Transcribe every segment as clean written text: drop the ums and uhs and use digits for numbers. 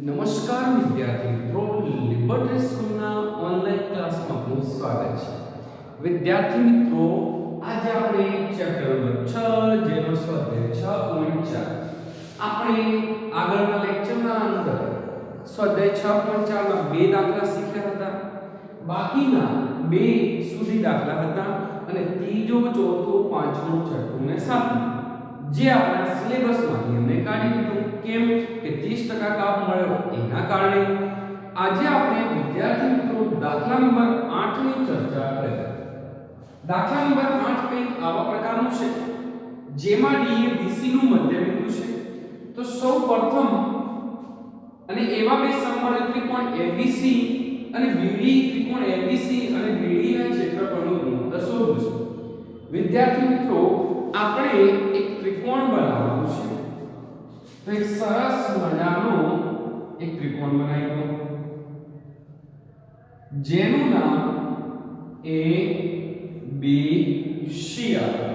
નમસ્કાર વિદ્યાર્થી મિત્રો, લિબર્ટી સ્કૂલના ઓનલાઈન ક્લાસમાં આપનું સ્વાગત છે. વિદ્યાર્થી મિત્રો, આજે આપણે ચેપ્ટર નંબર 6 જેનો સ્વાધ્યાય 6.4 આપણે આગળના લેક્ચરના અંદર સ્વાધ્યાય 6.4 માં બે દાખલા શીખ્યા હતા. બાકીના બે સુધી દાખલા હતા અને ત્રીજો, ચોથો, પાંચમો, છઠ્ઠો અને સાતમો જે આપણા સિલેબસમાંથી અમને કાઢી દીધું. કેમ કે 30% કાપ મળ્યો એના કારણે આજે આપણે વિદ્યાર્થી મિત્રો દાખલા નંબર 8 ની ચર્ચા કરીએ. દાખલા નંબર 8 કંઈક આવા પ્રકારનું છે જેમાં D એ BC નું મધ્યબિંદુ છે. તો સૌપ્રથમ અને એવા બે સમબાહુ ત્રિકોણ ABC અને BD ત્રિકોણ ABC અને BD ના ક્ષેત્રફળનું ગુણોત્તર શોધવું છે. વિદ્યાર્થી મિત્રો, આપણે એક ત્રિકોણ બનાવવાનું છે. તો એક સરસ મજાનો એક ત્રિકોણ બનાવી દો જેનું નામ ABC આવે.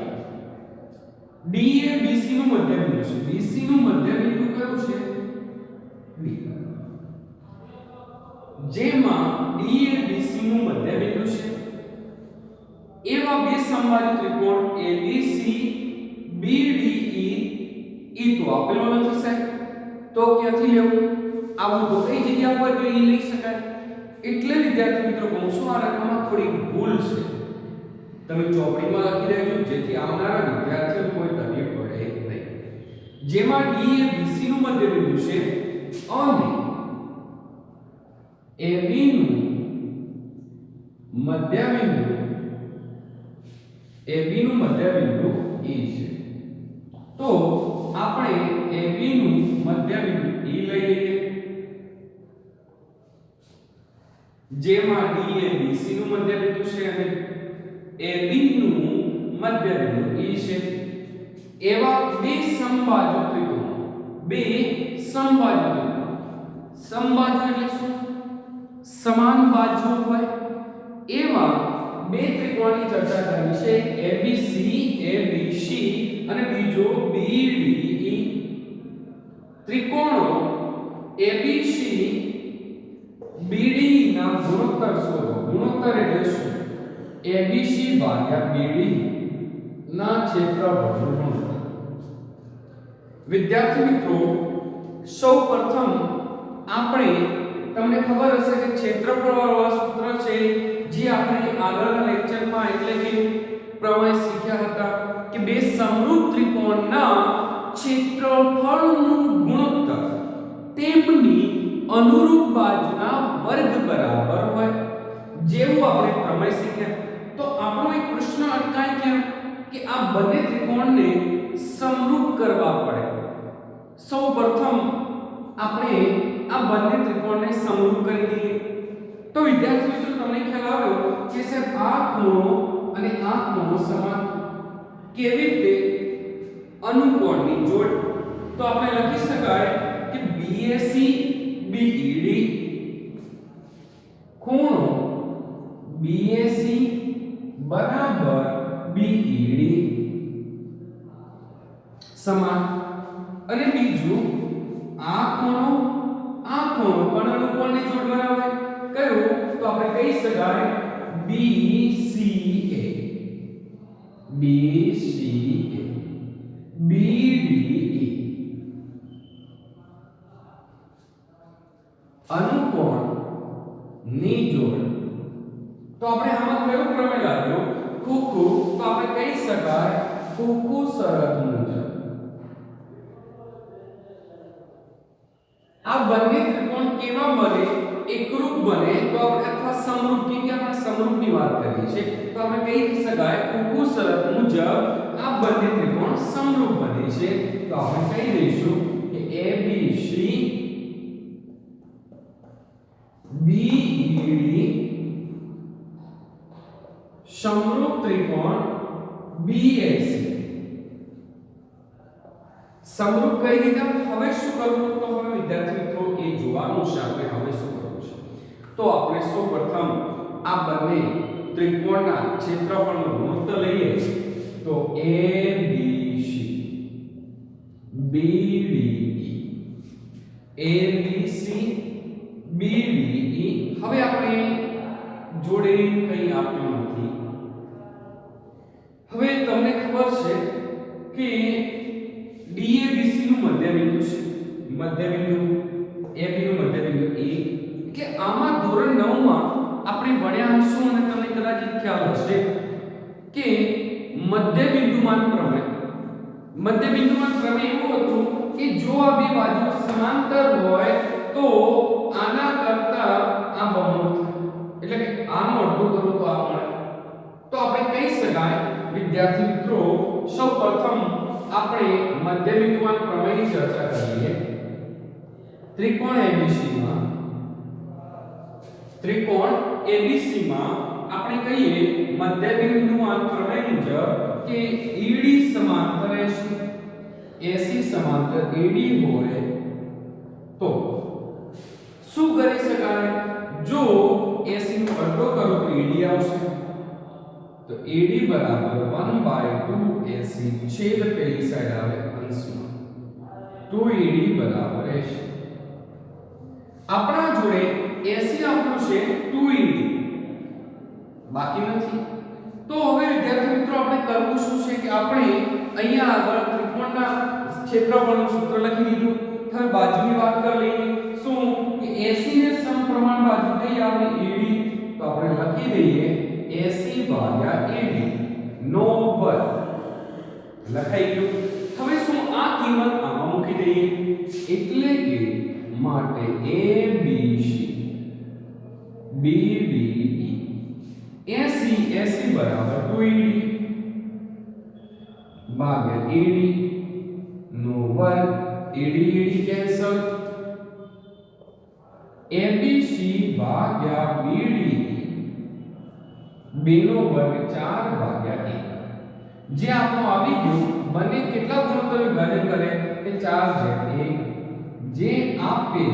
D એ BC નું મધ્યબિંદુ છે. BC નું મધ્યબિંદુ કયું છે? D. જેમાં D એ BC નું મધ્યબિંદુ છે એવા બે સમબાહુ ત્રિકોણ ABC BDE ઈ તો આપેલો નથી સાહેબ, તો ક્યાંથી લેવું? આવું તો કઈ જગ્યા પર તો ઈ લઈ શકાય. એટલે વિદ્યાર્થી મિત્રો કહું છું, આ રકમમાં થોડી ભૂલ છે. તમે ચોપડીમાં લખી દેજો જેથી આવનારા વિદ્યાર્થીઓ કોઈ તકલીફ પડે નહીં. જેમાં D એ BC નું મધ્યબિંદુ છે અને AB નું મધ્યબિંદુ E છે. તો આપણે AB નું મધ્યબિંદુ E લઈ લઈએ જેમાં D એ BC નું મધ્યબિંદુ છે અને AB નું મધ્યબિંદુ E છે. એવા બે સમબાજુ ત્રિકોણ સમબાજુ એટલે શું? સમાન બાજુ હોય એવા બે ત્રિકોણની ચર્ચા કરવી છે. એક ABC અને બીજો BDE. ત્રિકોણો ABC BDE ના ગુણોત્તર શોધો. ગુણોત્તર એટલે શું? ABC ભાગ્યા BDE ના ક્ષેત્રફળનું ગુણોત્તર. વિદ્યાર્થી મિત્રો, સૌપ્રથમ આપણે, તમને ખબર હશે કે ક્ષેત્રફળ વાળું સૂત્ર છે જે આપણે આગળના લેક્ચરમાં એટલે કે પ્રમેય શીખ્યા હતા કે બે સમરૂપ ત્રિકોણના ક્ષેત્રફળનું ગુણોત્તર તેમની અનુરૂપ બાજુના વર્ગ બરાબર હોય. જેવું આપણે પ્રમેય શીખ્યા. તો આપણો એક પ્રશ્ન અટકાય કેમ કે આ બંને ત્રિકોણને સમરૂપ કરવા પડે. સૌપ્રથમ આપણે આ બંને ત્રિકોણને સમરૂપ કરી દઈએ. તો વિદ્યાર્થી મિત્રો, તમને ખ્યાલ આવ્યો કે સાહેબ આ ખૂણો અને આ ખૂણો સમાન. કેવી રીતે? અનુકોણની જોડ. તો આપણે લખી શકાય કે BAC BED ખૂણો BAC બરાબર BED સમાન. અને બીજું આ ખૂણો પણ અનુકોણની જોડ બનાવે. કયું? તો આપણે કહી શકાય BCA BDE અનુકોણ ની જોડ. તો આપણે આમાં કયો પ્રમેય લાવ્યો? ખોખું. તો આપણે કહી શકાય ખોખું શરત મુજબ આ બંને ત્રિકોણ કેવા બને? એકરૂપ બને. તો આપણે અથવા સમરૂપ, કે આપણે સમરૂપની વાત કરીએ છીએ, તો આપણે કહી શકાય ખોખું શરત મુજબ આ બંને ત્રિકોણ સમરૂપ બને છે. તો આપણે કહી દઈશું કે ABC BED સમરૂપ ત્રિકોણ BAC. સમરૂપ કહી દીધા. હવે શું કરવું? તો હવે વિદ્યાર્થી મિત્રો એ જોવાનું છે આપણે હવે શું કરવું છે. તો આપણે સૌપ્રથમ આ બંને ત્રિકોણના ક્ષેત્રફળનું ગુણોત્તર લઈએ. તો ABC BDE A B C B D E હવે આપણે જોડે કંઈ આપ્યું નથી. હવે તમને ખબર છે કે DABC નું મધ્યબિંદુ છે, મધ્યબિંદુ AB નું મધ્યબિંદુ A. એટલે આમાં ધોરણ 9 માં આપણે ભણ્યા હશું અને તમને કદાચ ખ્યાલ હશે કે મધ્યબિંદુમાન પ્રમેય. મધ્યબિંદુમાન પ્રમેય એવું હતું કે જો આ બે બાજુ સમાંતર હોય તો આના કરતા આ બમણું થાય, એટલે કે આનો અડધો કરો તો આ મળે. તો આપણે કહી શકાય વિદ્યાર્થી મિત્રો, સૌપ્રથમ આપણે મધ્યબિંદુમાન પ્રમેયની ચર્ચા કરીએ. ત્રિકોણ ABC માં આપણે કહીએ મધ્યબિંદુમાન પ્રમેય મુજબ કે ED સમાંતર AC, AC સમાંતર AD હોય તો શું કરી શકાય? જો AC નો અડધો કરો તો AD આવશે. તો AD બરાબર 1/2 AC છેદ પેલી સાઈડ આવે અંશમાં 2AD બરાબર AC. આપણા જોડે AC આપ્યું છે 2AD, બાકી નથી. તો હવે વિદ્યાર્થી મિત્રો આપણે કરવું શું છે કે આપણે અહીંયા આગળ ત્રિકોણના ક્ષેત્રફળનું સૂત્ર લખી દીધું. હવે બાજુની વાત કરી લઈએ. શું કે AC ને સમપ્રમાણ બાજુ કઈ આવે? AD. તો આપણે લખી દઈએ AC ભાગ્યા AD નો વર્ગ લખાઈ ગયું. હવે શું આ કિંમત આમાં મૂકી દઈએ, એટલે કે માટે ABC BDE AC બરાબર 2AD ભાગ્યા AD નો વર્ગ, AD કેન્સલ, ABC ભાગ્યા BDE 2 નો વર્ગ 4 ભાગ્યા 1. જે આપણો આવી ગયું, બંને કેટલા ગુણોત્તર વિભાજન કરે કે 4/1. જે આપે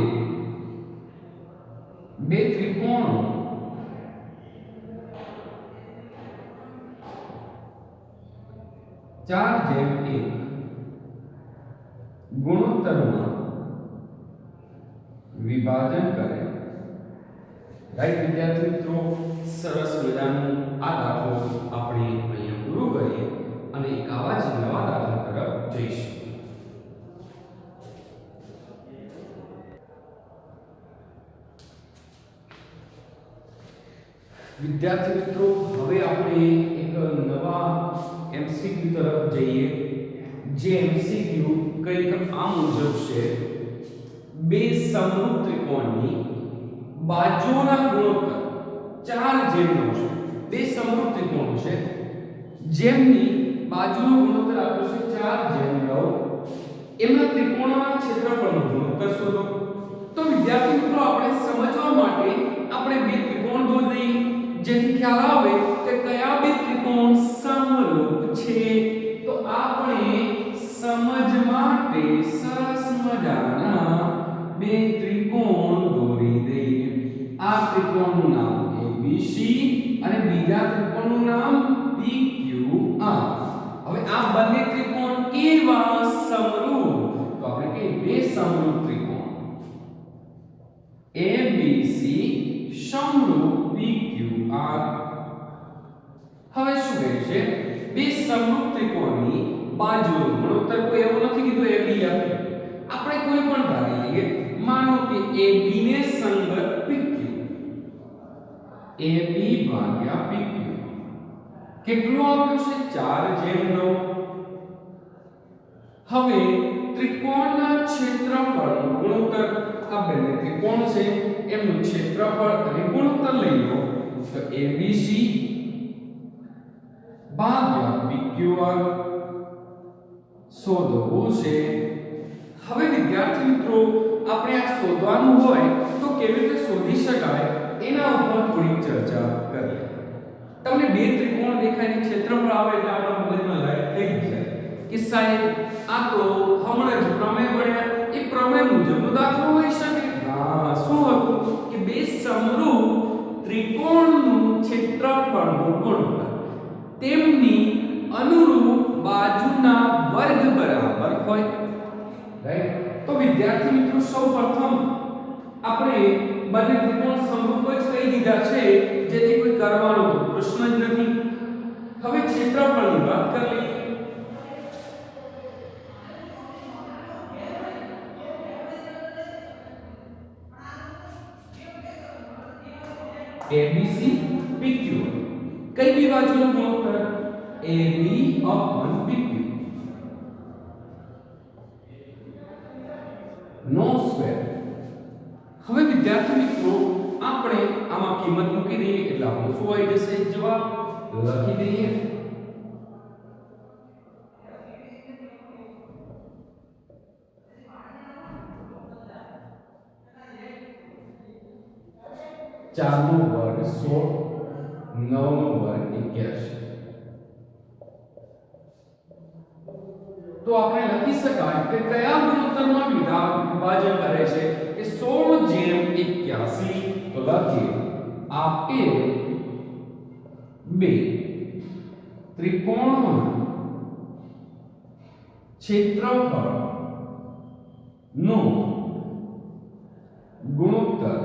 બે ત્રિકોણો ચાર જેમ એક ગુણોત્તરમાં વિભાજન કરે. રાઈટ વિદ્યાર્થી મિત્રો, સરસ મજાનું આ દાખલો આપણે અહીંયા પૂરું કરીએ અને એક આવા જ નવા દાખલા તરફ જઈશું. વિદ્યાર્થી મિત્રો, હવે આપણે એક નવા MCQ તરફ જઈએ. જે MCQ કંઈક આ મુજબ છે: બે સમરૂપ ત્રિકોણની બાજુઓના ગુણોત્તર 4/9 છે. બે સમરૂપ ત્રિકોણો છે જેમની બાજુનો ગુણોત્તર આપ્યો છે 4/9. એમના ત્રિકોણોના ક્ષેત્રફળનો ગુણોત્તર શોધો. તો વિદ્યાર્થી મિત્રો, આપણે સમજવા માટે આપણે બે ત્રિકોણ દોરી દઈએ, જેથી ખ્યાલ આવે કે કયા બે ત્રિકોણ સમરૂપ છે. તો આપણે સમજ માટે સરસ મજાના બે ત્રિકોણ દોરી દઈએ. આ ત્રિકોણનું નામ ABC અને બીજા ત્રિકોણનું નામ PQR. હવે આ બંને ત્રિકોણ કેવા? સમરૂપ. તો આપણે કહીએ બે સમરૂપ ત્રિકોણ ABC સમરૂપ PQR. હવે શું કહે છે? બે સમરૂપ ત્રિકોણની બાજુનો ગુણોત્તર કોઈ એવું નથી કીધું AB આપ્યું, આપણે કોઈ પણ ધારી લઈએ. માનો કે AB ને સંગત PQ, AB ભાગ્યા PQ કેટલું આપ્યું છે? 4/9. હવે ત્રિકોણના ક્ષેત્રફળનો ગુણોત્તર, આ બંને ત્રિકોણ છે એમનું ક્ષેત્રફળ અને ગુણોત્તર લઈ લો. તો ABC ભાગ્યા PQR શોધવું છે. હવે વિદ્યાર્થી મિત્રો, આપણે આ શોધવાનું હોય તો કેવી રીતે શોધી શકાય એના ઉપર થોડી ચર્ચા કરીએ. તમને બે ત્રિકોણ દેખાય ને ક્ષેત્રફળ આવે એટલે આપણા મગજમાં લાઈટ થઈ જાય કે સાહેબ આ તો હમણાં જ પ્રમેય ભણ્યા, એ પ્રમેય મુજબનો દાખલો હોઈ શકે. હા, શું હતું કે બે સમરૂપ ત્રિકોણનું ક્ષેત્રફળનું ગુણોત્તર તેમની અનુરૂપ બાજુના વર્ગ બરાબર હોય. રાઈટ? તો વિદ્યાર્થી મિત્રો, સૌપ્રથમ આપણે બંને ત્રિકોણ સમરૂપ જ કહી દીધા છે, જેથી કોઈ કરવાનો તો પ્રશ્ન જ નથી. હવે ક્ષેત્રફળની વાત કરી લઈએ. ABC PQ કઈ બી બાજુનો ગુણોત્તર AB/PQ નો સ્ક્વેર. હવે વિદ્યાર્થી મિત્રો આપણે આમાં કિંમત મૂકી દઈએ એટલે આપણો શું આવી જશે? જવાબ લખી દઈએ. ચારનો વર્ગ 16, 9નો વર્ગ 81. તો આપણે લખી શકાય કે કયા ગુણોત્તરમાં વિભાજન કરે છે કે 16/81. તો લખીએ આપેલ બે ત્રિકોણમાં ક્ષેત્રફળ નો ગુણોત્તર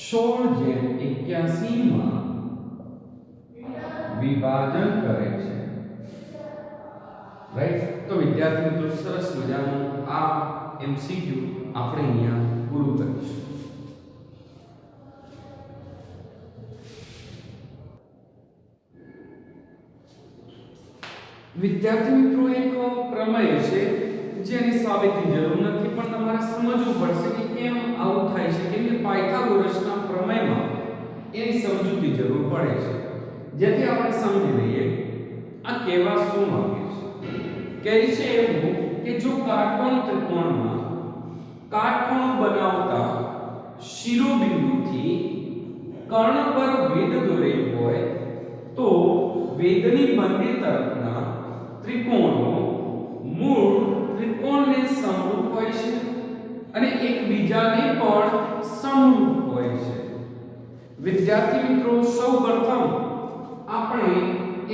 16/81 માં વિભાજન કરે છે. રાઈટ. તો વિદ્યાર્થી મિત્રો સરસ મજાનું આ MCQ આપણે અહીંયા પૂરું કરીશું. વિદ્યાર્થી મિત્રો એક પ્રમેય છે જેની સાબિતીની જરૂર નથી, પણ તમારે સમજવું પડશે કે કેમ આવું થાય છે. કેમ કે પાયથાગોરસના પ્રમેયમાં એની સમજૂતી જરૂર પડે છે, જેથી આપણે સમજી લઈએ આ કહેવા શું માંગે છે. કહે છે એવું કે જો કાટકોણ ત્રિકોણમાં કાટખૂણો બનાવતા શિરોબિંદુથી કર્ણ પર વેધ દોરેલ હોય તો વેધની બંને તરફના ત્રિકોણો મૂળ ત્રિકોણને સમરૂપ હોય છે અને એકબીજાને પણ સમરૂપ હોય છે. વિદ્યાર્થી મિત્રો સૌપ્રથમ આપણે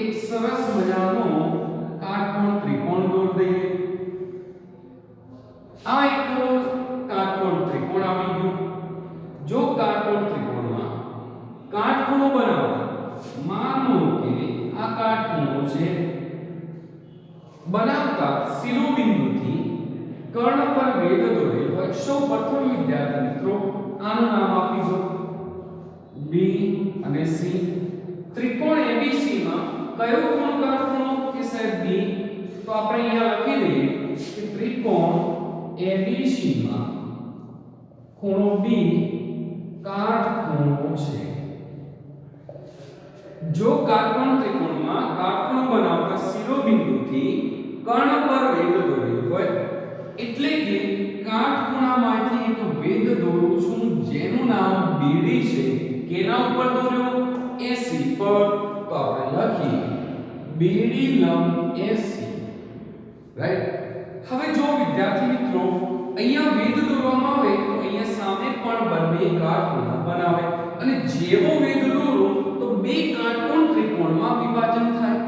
એક સરસ મજાનો કાટકોણ ત્રિકોણ દોર દઈએ. આ એક કાટકોણ ત્રિકોણ આવી ગયું. જો કાટકોણ ત્રિકોણમાં કાટખૂણો બનાવતા, માનો કે આ કાટખૂણો છે, બનાવતા શિરોબિંદુથી કર્ણ પર વેધ દોરેલ હોય. સૌપ્રથમ વિદ્યાર્થી મિત્રો આનું નામ આપી દો B અને C. ત્રિકોણ ABC માં કયો કોણ કાટખૂણો કે સાહેબ B? તો આપણે અહીંયા લખી દઈએ કે ત્રિકોણ ABC માં ખૂણો B કાટખૂણો છે. જો કાટકોણ ત્રિકોણમાં કાટખૂણો બનાવતા શિરોબિંદુથી કર્ણ પર વેધ દોરેલ હોય, એટલે કે કાટખૂણામાંથી એક વેધ દોરું છું જેનું નામ BD છે. કેના ઉપર દોર્યો? AC પર. તો આપણે લખીએ BD લંબ AC. રાઈટ. હવે જો વિદ્યાર્થી મિત્રો અહીંયા વેધ દોરવામાં આવે તો અહીંયા સામે પણ બંને કાટખૂણા બનાવે અને જેવો વેધ દોરો તો બે કાટકોણ ત્રિકોણમાં વિભાજન થાય.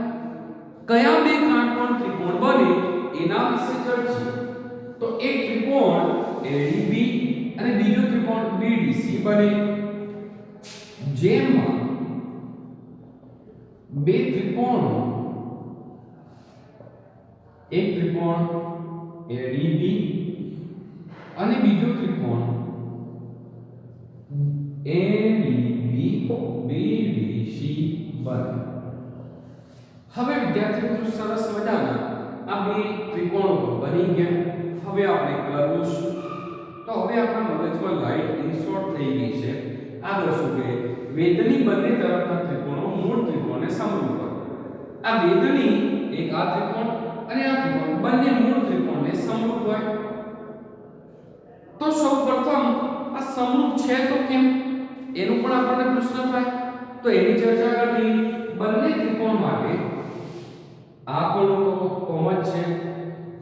કયા બે કાટકોણ ત્રિકોણ બને એના વિશે ચર્ચા. તો એક ત્રિકોણ ADB અને બીજો ત્રિકોણ BDC બને, જેમાં બે ત્રિકોણો, એક ત્રિકોણ ADB અને બીજો ત્રિકોણ ADB BDC બને. હવે વિદ્યાર્થી મિત્રો સરસ મજાના આ બે ત્રિકોણો તો બની ગયા. હવે આપણે કરવું શું? તો હવે આપણા મગજમાં લાઈટ ઇન્સોર્ટ થઈ ગઈ છે. આગળ શું કે વેધની બંને તરફના ત્રિકોણો મૂળ ત્રિકોણને સમરૂપ હોય. આ વેધની એક આ ત્રિકોણ અને આ ત્રિકોણ બંને મૂળ ત્રિકોણને સમરૂપ હોય. તો સૌપ્રથમ આ સમરૂપ છે તો કેમ એનું પણ આપણને પ્રશ્ન થાય. તો એની ચર્ચા કરવી. બંને ત્રિકોણ માટે આ કોણ તો કોમન છે,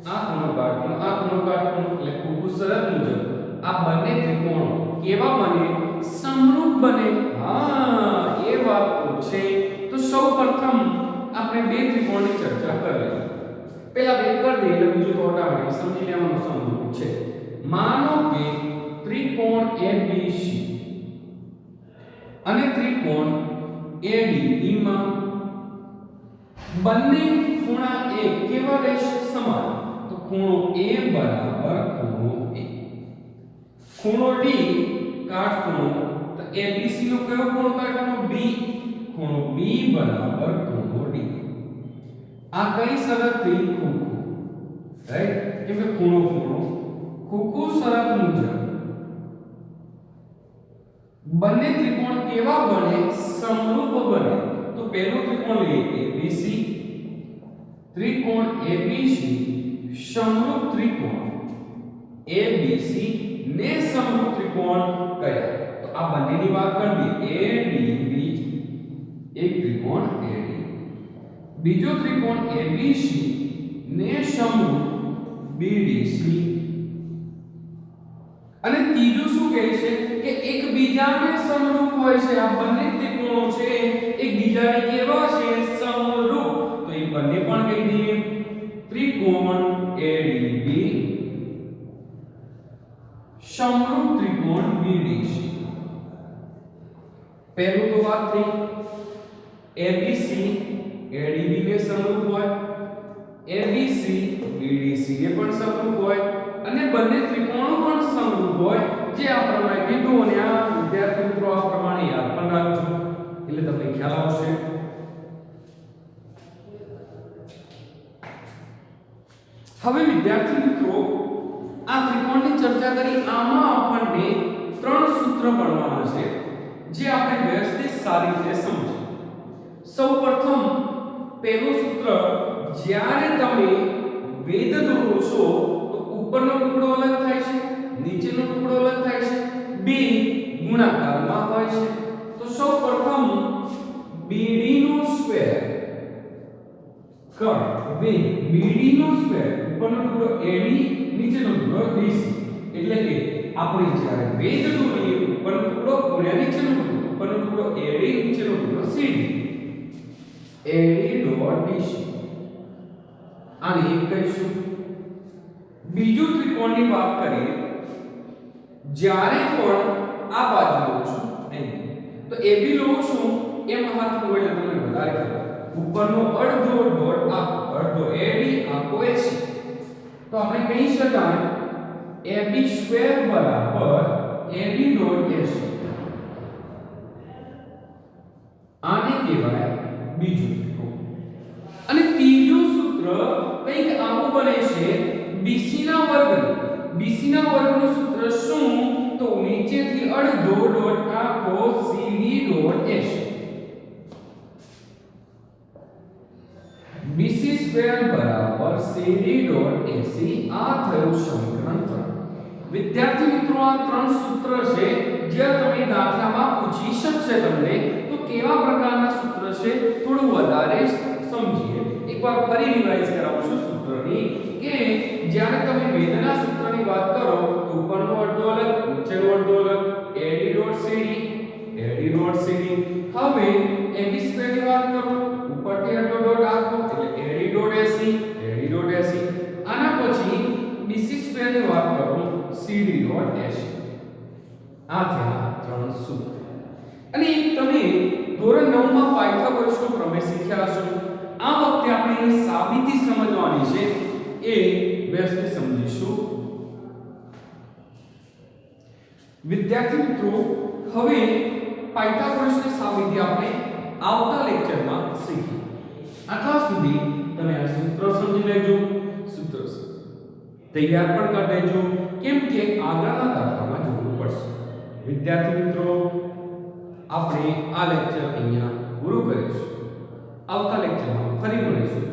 આ ખૂણો કાટખૂણો, આ ખૂણો કાટખૂણો, એટલે ખૂબ સરળ મુજબ આ બંને ત્રિકોણો કેવા બને? સમરૂપ બને. હા, એ વાત તો છે. તો સૌપ્રથમ આપણે બે ત્રિકોણની ચર્ચા કરીએ. પહેલા બે કરી દઈએ એટલે બીજું તો ઓટોમેટિક સમજી લેવાનું સમરૂપ છે. માનો કે ત્રિકોણ ABC અને ત્રિકોણ ADB માં બંને ખૂણા A કેવા રહેશે? સમાન. તો ખૂણો A બરાબર ખૂણો A. ખૂણો D કાટખૂણો, તો ABC નો કયો ખૂણો કાટખૂણો? B. ખૂણો B બરાબર ખૂણો D. આ કઈ શરતથી? ખૂણો, રાઈટ? કેમ કે ખૂણો ખૂણો શરત મુજબ બંને ત્રિકોણ કેવા બને? સમરૂપ બને. તો પહેલો ત્રિકોણ લઈએ ABC, ત્રિકોણ ABC સમરૂપ ત્રિકોણ ABC ને સમરૂપ ત્રિકોણ કયા? તો આ બંનેની વાત કરવી. ADB એક ત્રિકોણ AD, બીજો ત્રિકોણ ABC ને સમરૂપ BDC, અને ત્રીજું શું કહે છે કે એકબીજાને સમરૂપ હોય છે. આ બંને ત્રિકોણો છે એકબીજાને કેવા છે? સમરૂપ. તો એ બંને પણ કહી દઈએ ત્રિકોણ ADB સમરૂપ ત્રિકોણ BDC. પહેલું તો વાત થઈ ABC ADB ને સમરૂપ હોય, ABC BDC ને પણ સમરૂપ હોય, અને બંને ત્રિકોણો પણ સમરૂપ હોય, જે આ પ્રમાણે કીધું. અને આ વિદ્યાર્થી મિત્રો આ પ્રમાણે યાદ પણ રાખજો એટલે તમને ખ્યાલ આવશે. હવે વિદ્યાર્થી મિત્રો આ ત્રિકોણની ચર્ચા કરી. આમાં આપણને ત્રણ સૂત્ર ભણવાના છે જે આપણે વ્યવસ્થિત સારી રીતે સમજીએ. સૌપ્રથમ પહેલું સૂત્ર, જ્યારે તમે વેધ દોરો છો તો ઉપરનો ટુકડો અલગ થાય છે, નીચેનો ટુકડો અલગ થાય છે, બે ગુણાકારમાં હોય છે. તો સૌપ્રથમ BD નો સ્ક્વેર કર વેધ BD નો સ્ક્વેર, ઉપરનો ટુકડો AD, નીચેનો ટુકડો BC. એટલે કે આપણે જ્યારે વેધ દોરીએ ઉપરનો ટુકડો ગુણ્યા નીચેનો ટુકડો, ઉપરનો ટુકડો AD, નીચેનો ટુકડો CD, AD.DC. આને એક કહીશું. બીજું ત્રિકોણની વાત કરીએ, જ્યારે પણ આ બાજુ લઉં છું તો AB લઉં છું એમ હાથ હોય એટલે તમને વધારે ખબર. ઉપરનો અડધો ડોટ આખો, અડધો AD આખો AC. તો આપણે કહી શકાય AB સ્ક્વેર બરાબર AD.AC. આને કહેવાય બીજું ત્રિકોણ. અને ત્રીજું સૂત્ર કંઈક આવું બને છે BC ના વર્ગનું. BC ના વર્ગનું સૂત્ર શું? તો નીચેથી અડધો ડોટ આખો CD.AC. BC સ્ક્વેર બરાબર CD.AC. આ થયું સમીકરણ 3. વિદ્યાર્થી મિત્રો આ ત્રણ સૂત્ર છે જે તમે દાખલામાં પૂછી શકશે તમને. તો કેવા પ્રકારના સૂત્ર છે થોડું વધારે સમજીએ. એકવાર ફરી રિવાઇઝ કરાવું છું સૂત્રની કે જ્યારે તમે વેધના સૂત્રની વાત કરો તો ઉપરનો અડધો અલગ, નીચેનો અડધો અલગ, AD.CD, AD.CD. હવે AB સ્ક્વેર ની વાત કરો, ઉપરથી અડધો ડોટ આખો એટલે AD.AC, AD.AC. આના પછી BC સ્ક્વેર ની વાત કરો, CD.AC. આ થયા ત્રણ સૂત્ર. અને તમે ધોરણ 9 માં પાયથાગોરસનો પ્રમેય શીખ્યા હશો. આ વખતે આપણે સાબિતી સમજવાની છે એ વ્યવસ્થિત સમજીશું. વિદ્યાર્થી મિત્રો હવે પાયથાગોરસની સાબિતી આપણે આવતા લેક્ચરમાં શીખી. આટલા સુધી તમે આ સૂત્ર સમજી લેજો, સૂત્ર તૈયાર પણ કરી દેજો, કેમ કે આગળના દાખલામાં જરૂર પડશે. વિદ્યાર્થી મિત્રો આપણે આ લેક્ચર અહીંયા પૂરું કરીશું. આવતા લેક્ચરમાં ફરી મળીશું.